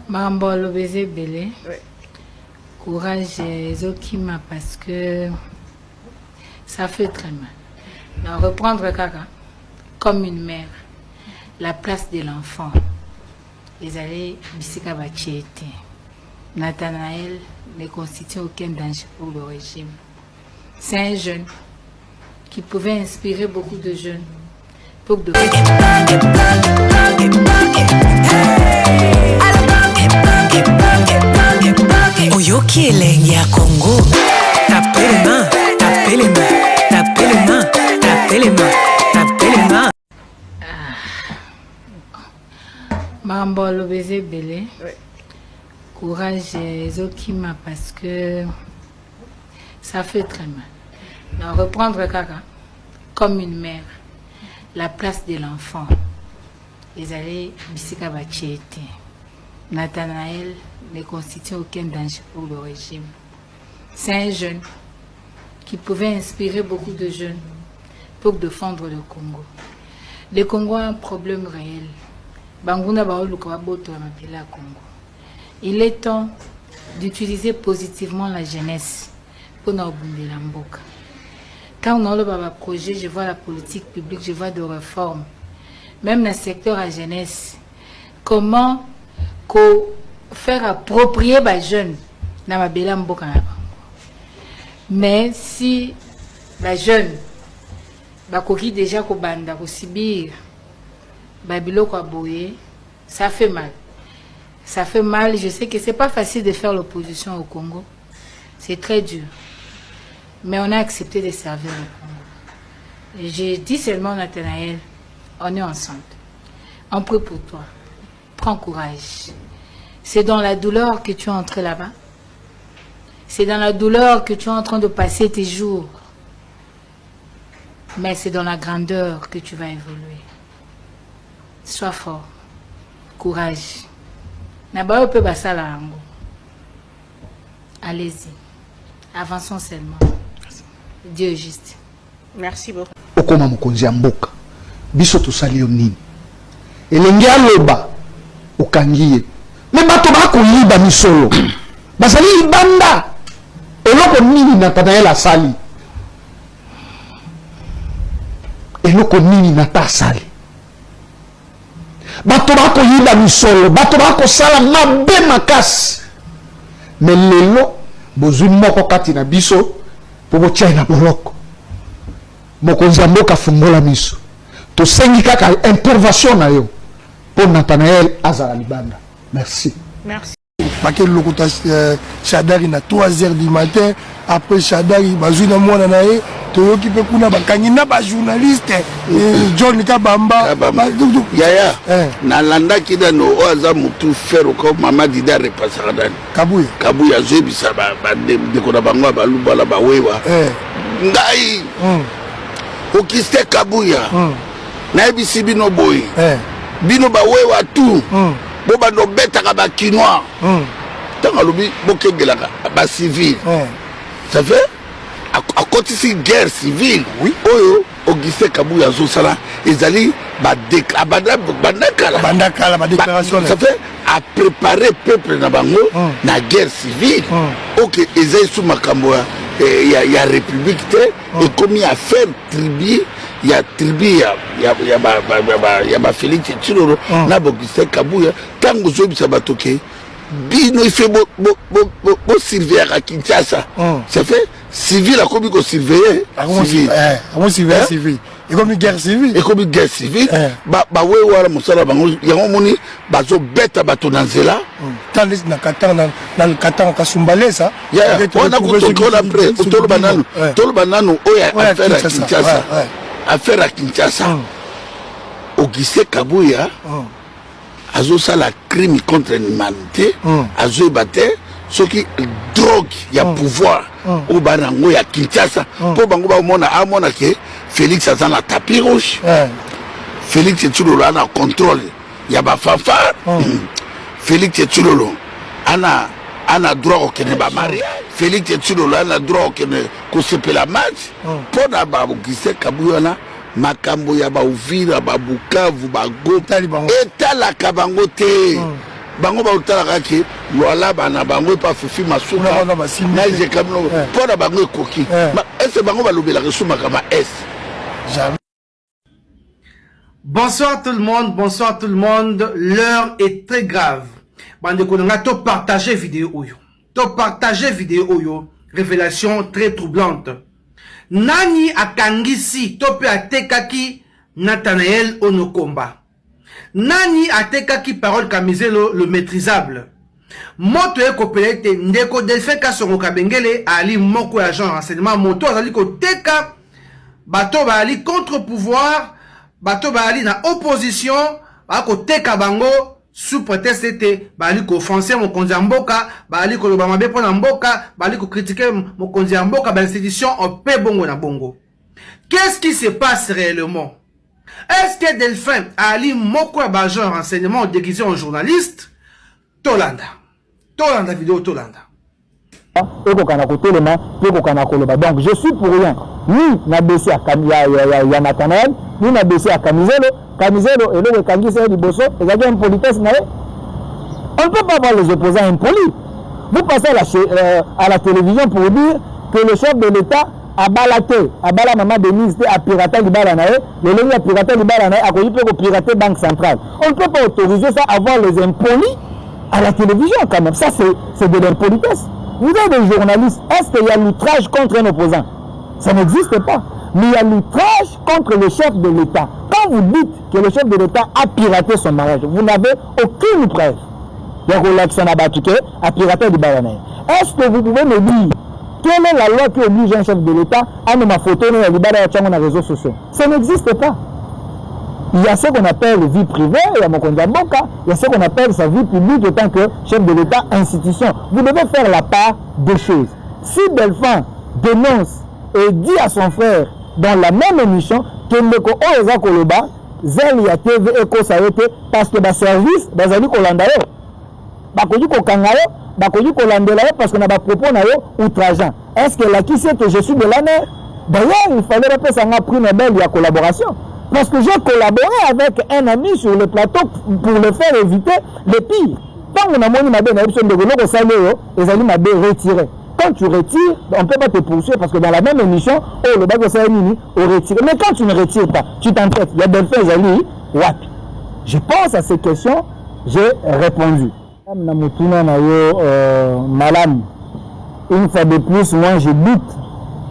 Mambolo baiser belé. Courage Zokima parce que ça fait très mal. Donc, reprendre Kaka comme une mère, la place de l'enfant. Les allées Bissika Bachiete. Nathanaël ne constitue aucun danger pour le régime. C'est un jeune qui pouvait inspirer beaucoup de jeunes pour de Oyoki elengi ya Congo. Tapez les mains, tapez les mains, tapez les mains, tapez les mains, tapez les mains. Mambolo baiser belé. Courage Zokima parce que ça fait très mal. Donc, reprendre Kaka comme une mère, la place de l'enfant. Les allées Bissika Bachiete. Nathanaël ne constitue aucun danger pour le régime. C'est un jeune qui pouvait inspirer beaucoup de jeunes pour défendre le Congo. Le Congo a un problème réel. Banguna Baoluka Boto Amapela Congo. Il est temps d'utiliser positivement la jeunesse pour nous abonder la mboka. Quand on a le projet, je vois la politique publique, je vois des réformes. Même dans le secteur à jeunesse, comment faire approprier les jeunes dans ma belle mboka. Mais si les jeunes, qui déjà kobanda subir, ça fait mal. Ça fait mal. Je sais que c'est pas facile de faire l'opposition au Congo. C'est très dur. Mais on a accepté de servir le Congo. Et j'ai dit seulement, Nathanaël, on est ensemble. On prie pour toi. Prends courage. C'est dans la douleur que tu es entré là-bas. C'est dans la douleur que tu es en train de passer tes jours. Mais c'est dans la grandeur que tu vas évoluer. Sois fort. Courage. Allez-y. Avançons seulement. Dieu est juste. Merci beaucoup. Okoma mokonzi mboka. Biso tosali yo nini? Elenge aloba okangiye. Me bato bako liba misolo. Basali ibanda. Eloko nini Nathanaël asali? Eloko nini Natasali? Bato bako yiba misolo, bato bako sala mabe makasi. Mais lelo bozui moko kati na biso po botia na boloko. Mokonzi mboka fungola miso. To sengi kaka intervention na yo pour Nathanaël azala libanda. Merci. Merci. Paquet Lokota Shadari na 3h du matin. Après Shadari, bazuna mwana nae. Toyoki pe kuna bakangi na ba journaliste. John Kabamba. Yaya. Nalanda kida no oaza mutu fero ko mama dida repasaka dani. Kabuya. Kabuya zebisa ba dekona bango balubala bawewa. Ngai. Okiste Kabuya. Na ebisi bino boy. Bino bawewa tu. Boba no betaka ba kinois. Tanga lobi bokegelaka ba civil. Ça fait à côté de guerre civile, oui, Oyo, Auguste Kabuya Zosala, ils allaient déclaration. Ça fait à préparer le peuple na bango na guerre civile. Ok, ils allaient sous Makamboa, il y a république, et comme il y a faire tribu, il y a tribu, il y a Félix Tshilolo, na Auguste Kabuya, tant que vous avez sabatoké. Bino il fait beau surveiller à Kinshasa. Ça fait civil a comme surveiller. Civil. Et comme une guerre civile. Et comme une guerre civile. Bah ouais voilà mon salaire bango. Il y a un moni bazo bête bato nanzela. Tant les na le Qatar Kasumbalé ça. On a coupé qu'on après. Tolo banano oya affaire à Kinshasa. Affaire à Kinshasa. Auguste Kabuya. Azo la crime contre l'humanité, azo batté, ce qui drogue, il y a pouvoir, au banango, il y a Kinshasa, pour bango ba mona amona que Félix a la tapis rouge, Félix Tshilolo a un contrôle, il y a ba fanfare, Félix Tshilolo a droit au Keneba Marie, Félix Tshilolo a droit au Kosepe la match, pour na ba Auguste Kabuya na makambo ya ba Uvira ba Bukavu ba Goma etalaka bango te bango ba utala ke voilà bana bango pa fifi masuka na je kamno pour na bango koki est-ce bango ba lobela ke suma kama est jamais. Bonsoir tout le monde, l'heure est très grave. Bande konanga to partager vidéo oyo, révélation très troublante. Nani akangisi to pe atekaki Nathanaël Onokomba. Nani atekaki parole Kamizelo le maîtrisable. Moto ekopelete ndeko Delphin Kasongo Kabengele ali moko agent renseignement moto azali ko teka bato ba ali contre-pouvoir. Bato baali na opposition bako teka bango sous prétexte te baali ko offenser mokonzi ya mboka baali ko loba mabe pona mboka baali ko critiquer mokonzi ya mboka ba institution en paix bongo na bongo. Qu'est-ce qui se passe réellement? Est-ce que Delphin ali moko ya bagent renseignement déguisé en journaliste? Tolanda vidéo Tolanda. Donc je suis pour rien. Ni na baissé à Nathanaël, ni na baissé à Kamizelo et le Kangisi et Liboso, et il y a une politesse. On ne peut pas voir les opposants impolis. Vous passez à la télévision pour dire que le chef de l'État a balaté, a bala maman Denise, a piraté l'Ibalanae, le ligne a piraté l'Ibalanae, a connu pour pirater Banque Centrale. On ne peut pas autoriser ça à voir les impolis à la télévision quand même. Ça c'est de l'impolitesse. Vous avez des journalistes, est-ce qu'il y a l'outrage contre un opposant? Ça n'existe pas. Mais il y a l'outrage contre le chef de l'État. Quand vous dites que le chef de l'État a piraté son mariage, vous n'avez aucune preuve. Il y a relaxé à pirater du Balanais. Est-ce que vous pouvez me dire quelle est la loi qui oblige un chef de l'État à ne ma photo dans les réseaux sociaux? Ça n'existe pas. Il y a ce qu'on appelle vie privée, il y a il y a ce qu'on appelle sa vie publique en tant que chef de l'État, institution. Vous devez faire la part des choses. Si Delphin dénonce et dit à son frère dans la même émission que Ndeko Oza Koloba, Zelia TV Eko Sayote, parce que le service, Bazali Kolandayo, Bakoji Kokangayo, Bakoji Kolandelayo, parce qu'on a des propos outrageants. Est-ce que là qui sait que je suis de l'année? D'ailleurs, il fallait rappeler ça m'a pris Nobel, il y a collaboration. Parce que j'ai collaboré avec un ami sur le plateau pour le faire éviter le pire. Tant qu'on a mon imabé, on a besoin de les amis m'avaient retiré. Quand tu retires, on ne peut pas te poursuivre parce que dans la même émission, le bac de Saïni, on retire. Mais quand tu ne retires pas, tu t'entêtes. Il y a des faits, je pense à ces questions, j'ai répondu. Madame, une fois de plus, moi je doute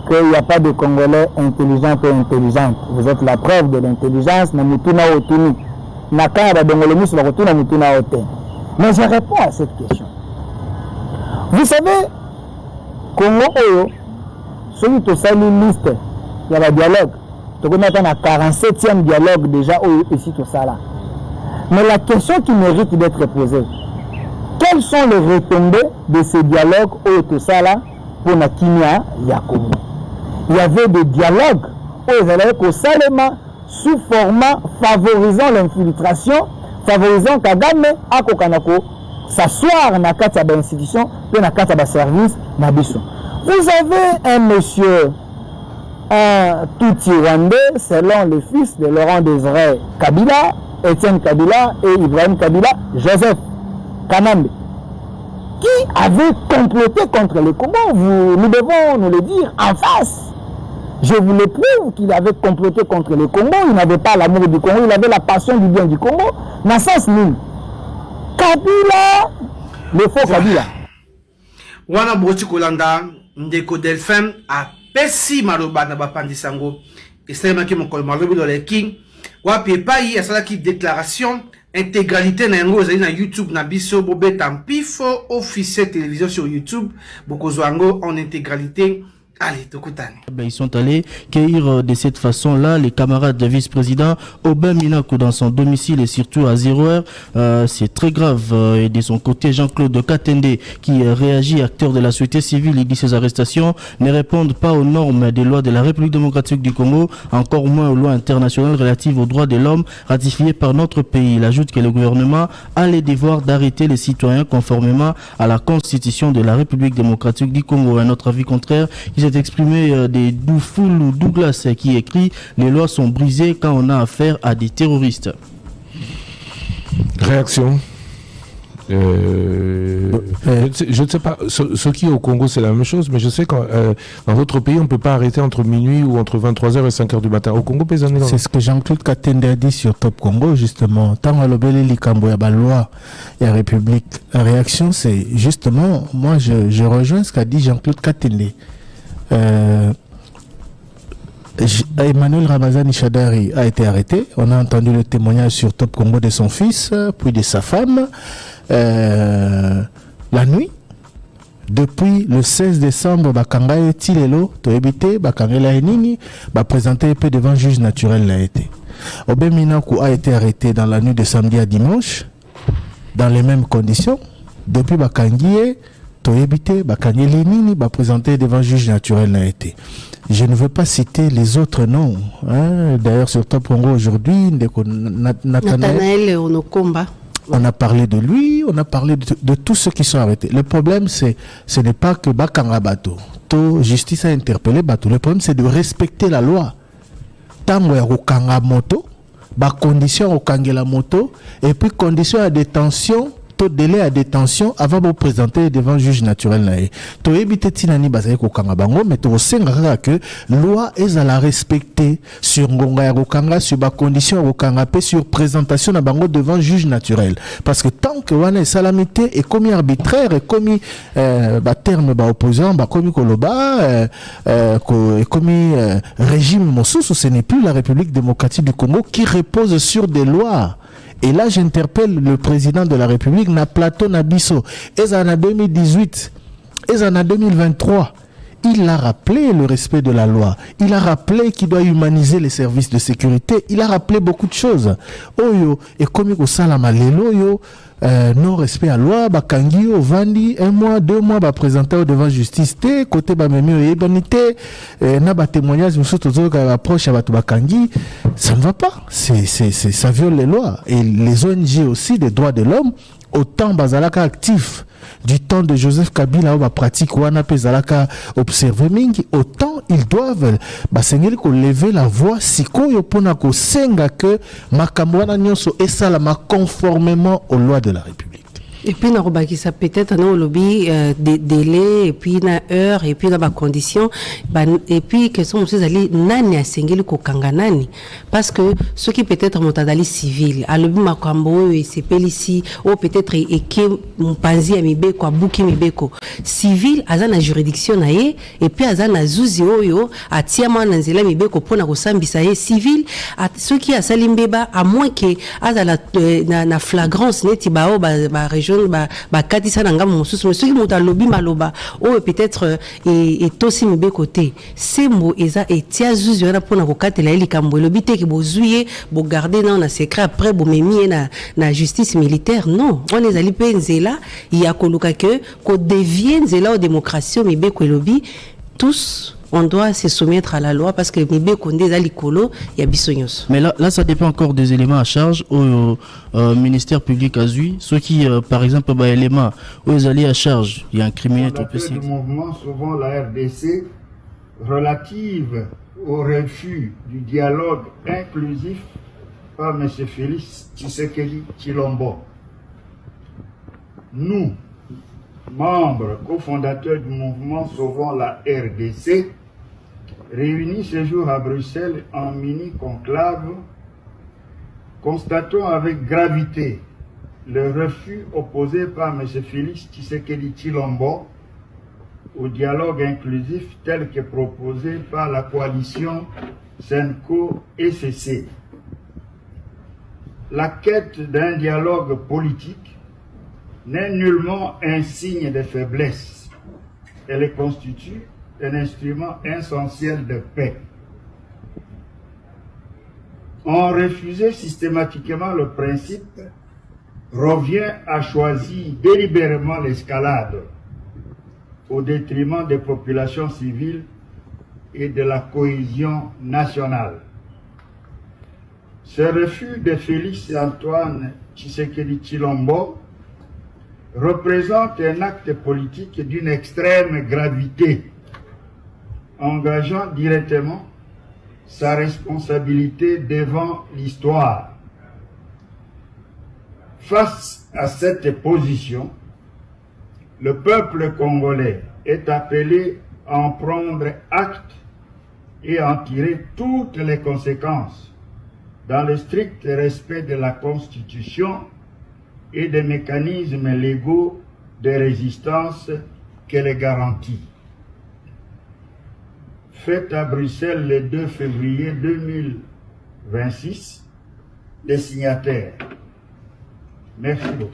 qu'il n'y a pas de Congolais intelligents et intelligentes. Vous êtes la preuve de l'intelligence. Mais je réponds à cette question. Vous savez, Congo, celui qui a une liste, il y a un dialogue. Tu peux mettre un 47e dialogue déjà ici tout ça là. Mais la question qui mérite d'être posée, quelles sont les retombées de ces dialogues au tout ça là pour la Kimia Yakobo? Il y avait des dialogues où ils allaient au Salema sous format favorisant l'infiltration, favorisant Kagame à Kokanako s'asseoir dans la institution et dans le service Nabiso. Vous avez un monsieur, un tout Rwandais, selon le fils de Laurent Désiré Kabila, Étienne Kabila et Ibrahim Kabila, Joseph Kanambe, qui avait comploté contre le Congo. Nous devons nous le dire en face. Je vous le prouve qu'il avait comploté contre le Congo. Il n'avait pas l'amour du Congo, il avait la passion du bien du Congo. Dans sens nul. Kabila, le faux Kabila. Wana Boti Kolanda, Ndeko Delphin a pesi maloba na bapandisango. Esalemaki mokolo malobi dans les king. Wapi epai asalaki déclaration intégralité na yango ezali na YouTube na biso bobeta mpifo officiel télévision sur YouTube bokozwa yango en intégralité. Allez, ils sont allés cueillir de cette façon-là les camarades de vice-président Aubin Minakou dans son domicile et surtout à 0h. C'est très grave. Et de son côté, Jean-Claude Katende, qui réagit, acteur de la société civile, il dit ces arrestations ne répondent pas aux normes des lois de la République démocratique du Congo, encore moins aux lois internationales relatives aux droits de l'homme ratifiées par notre pays. Il ajoute que le gouvernement a le devoir d'arrêter les citoyens conformément à la constitution de la République démocratique du Congo. À notre avis contraire, il s'est exprimé des Doufoul ou Douglas qui écrit « Les lois sont brisées quand on a affaire à des terroristes ». Réaction Je ne sais pas, ce qui au Congo c'est la même chose, mais je sais que dans d'autres pays on ne peut pas arrêter entre minuit ou entre 23h et 5h du matin. Au Congo, c'est ce que Jean-Claude Katende a dit sur Top Congo, justement. Tant à l'obélé likambo ya loi et la République, la réaction c'est justement, moi je rejoins ce qu'a dit Jean-Claude Katende. Emmanuel Ramazani Shadari a été arrêté. On a entendu le témoignage sur Top Congo de son fils, puis de sa femme. La nuit, depuis le 16 décembre, Bakanga et Tilelo, Toebite, Bakanga la Nini, présenté peu devant juge naturel l'a été. Obeminaku a été arrêté dans la nuit de samedi à dimanche, dans les mêmes conditions. Depuis Bakangie, Toebite, Bakanga la Nini, présenté devant juge naturel l'a été. Je ne veux pas citer les autres noms. Hein. D'ailleurs, sur Top Congo aujourd'hui, Nathanaël Onokomba. On a parlé de lui, on a parlé de tous ceux qui sont arrêtés. Le problème, ce n'est pas que Bakanga Bato. Justice a interpellé Bato. Le problème, c'est de respecter la loi. Tango ya Rukanga moto, condition Rukanga la moto, et puis condition à détention. Taux délai à détention avant de vous présenter devant le juge naturel. Tu éviter tinani basaye ko kanga bango, mais tu osengaka que loi est à la respecter sur ngonga ya kokanga, sur ba condition ya kokanga pe sur présentation na bango devant le juge naturel. Parce que tant que wana est salamité et commis arbitraire et commis terme opposant, commis koloba et commis régime mosusu, ce n'est plus la République démocratique du Congo qui repose sur des lois. Et là, j'interpelle le président de la République, na plateau Nabiso, et en 2018, et en 2023. Il a rappelé le respect de la loi. Il a rappelé qu'il doit humaniser les services de sécurité. Il a rappelé beaucoup de choses. Oyo, et comme il salama lelo, non respect à la loi, bakangi, vandi, 1 mois, 2 mois, présenté devant justice, côté bamemi, ébanité, na témoignage, approche à bakangi, ça ne va pas. Ça viole les lois. Et les ONG aussi, des droits de l'homme, autant bazalaka actif du temps de Joseph Kabila ou pratique wana pezalaka observer mingi, autant ils doivent basengeli ko lever la voix sikoyo pona ko senga que makambo wana nyonso esalama conformément aux lois de la République. Et puis, ça peut-être dans le lobby des délais, et puis dans heure, et puis dans les conditions, et puis que sont aussi allés nani à sengeli ko kanganani, parce que ceux qui peut-être montent dans les civils, à lobby makambo et c'est ici, ou peut-être et qui mpanzi à mibeko, à bouki mibeko, civil azana juridiction nae, et puis azana zuzi oyo, à tiama nanzela mibeko pona ko sambisa ye civil, à ceux qui a salimbeba, à moins que azala na flagrance neti bao ba région bakatisa nanga mosusu mais ceux qui montent lobby maloba ou peut-être et aussi mebe côté c'est mo eza etia zuzu na pona ko katela likambo lobby te ki bozuye bo garder na secret après bo memi na justice militaire non on les ali penzela ya koluka que ko dévier nzela au démocratie mebe ko lobby tous on doit se soumettre à la loi parce que Mibé Kondé Zalikolo, il y a bisognos. Mais là, ça dépend encore des éléments à charge au ministère public à Zui. Ceux qui, par exemple, éléments où ils allaient à charge, il y a un criminel trop petit. Le mouvement, souvent la RDC, relative au refus du dialogue inclusif par M. Félix Tshisekedi Tshilombo. Nous, membres cofondateurs du mouvement Sauvons la RDC, réunis ce jour à Bruxelles en mini-conclave, constatons avec gravité le refus opposé par M. Félix Tshisekedi Tshilombo au dialogue inclusif tel que proposé par la coalition Senko-ECC. La quête d'un dialogue politique n'est nullement un signe de faiblesse. Elle constitue un instrument essentiel de paix. On refusait systématiquement le principe revient à choisir délibérément l'escalade au détriment des populations civiles et de la cohésion nationale. Ce refus de Félix Antoine Tshisekedi Tshilombo représente un acte politique d'une extrême gravité, engageant directement sa responsabilité devant l'histoire. Face à cette position, le peuple congolais est appelé à en prendre acte et à en tirer toutes les conséquences dans le strict respect de la Constitution et des mécanismes légaux de résistance qu'elle garantit. Faite à Bruxelles le 2 février 2026, les signataires. Merci beaucoup.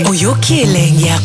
Oyoki elenge ya